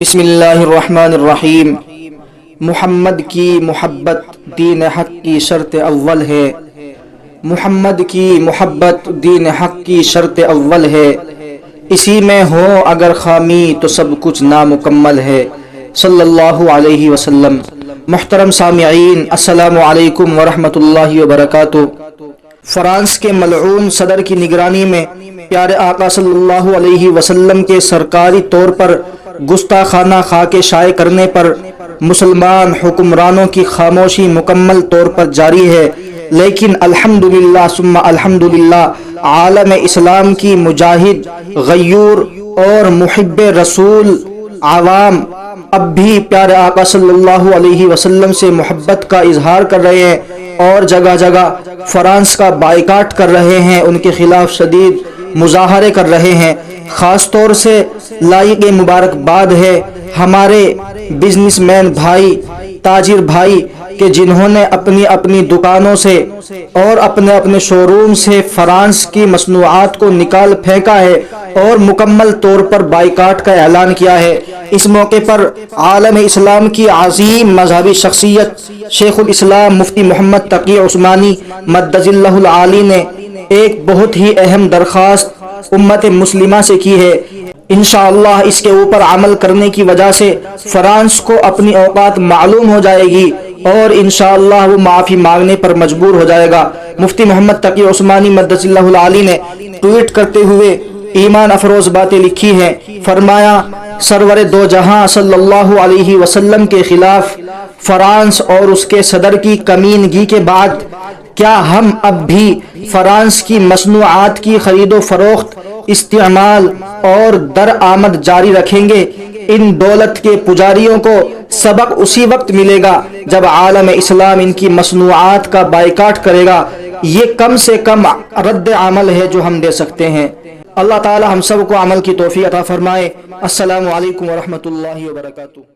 بسم اللہ الرحمن الرحیم۔ محمد کی محبت دین حق کی شرط اول ہے۔ محمد کی محبت دین حق کی شرط اول ہے، اسی میں ہو اگر خامی تو سب کچھ نامکمل ہے، صلی اللہ علیہ وسلم۔ محترم سامعین، السلام علیکم ورحمۃ اللہ وبرکاتہ۔ فرانس کے ملعون صدر کی نگرانی میں پیارے آقا صلی اللہ علیہ وسلم کے سرکاری طور پر گستاخانہ خاکے شائع کرنے پر مسلمان حکمرانوں کی خاموشی مکمل طور پر جاری ہے، لیکن الحمدللہ ثم الحمدللہ عالم اسلام کی مجاہد، غیور اور محب رسول عوام اب بھی پیارے آقا صلی اللہ علیہ وسلم سے محبت کا اظہار کر رہے ہیں اور جگہ جگہ فرانس کا بائیکاٹ کر رہے ہیں، ان کے خلاف شدید مظاہرے کر رہے ہیں۔ خاص طور سے لائق مبارکباد ہے ہمارے بزنس مین بھائی، تاجر بھائی کہ جنہوں نے اپنی اپنی دکانوں سے اور اپنے اپنے شو روم سے فرانس کی مصنوعات کو نکال پھینکا ہے اور مکمل طور پر بائیکاٹ کا اعلان کیا ہے۔ اس موقع پر عالم اسلام کی عظیم مذہبی شخصیت شیخ الاسلام مفتی محمد تقی عثمانی مدد اللہ العالی نے ایک بہت ہی اہم درخواست امت مسلمہ سے کی ہے۔ انشاءاللہ اس کے اوپر عمل کرنے کی وجہ سے فرانس کو اپنی اوقات معلوم ہو جائے گی اور انشاءاللہ وہ معافی مانگنے پر مجبور ہو جائے گا۔ مفتی محمد تقی عثمانی مدد اللہ العالی نے ٹویٹ کرتے ہوئے ایمان افروز باتیں لکھی ہیں۔ فرمایا، سرور دو جہاں صلی اللہ علیہ وسلم کے خلاف فرانس اور اس کے صدر کی کمینگی کے بعد کیا ہم اب بھی فرانس کی مصنوعات کی خرید و فروخت، استعمال اور درآمد جاری رکھیں گے؟ ان دولت کے پجاریوں کو سبق اسی وقت ملے گا جب عالم اسلام ان کی مصنوعات کا بائیکاٹ کرے گا۔ یہ کم سے کم رد عمل ہے جو ہم دے سکتے ہیں۔ اللہ تعالی ہم سب کو عمل کی توفیق عطا فرمائے۔ السلام علیکم ورحمۃ اللہ وبرکاتہ۔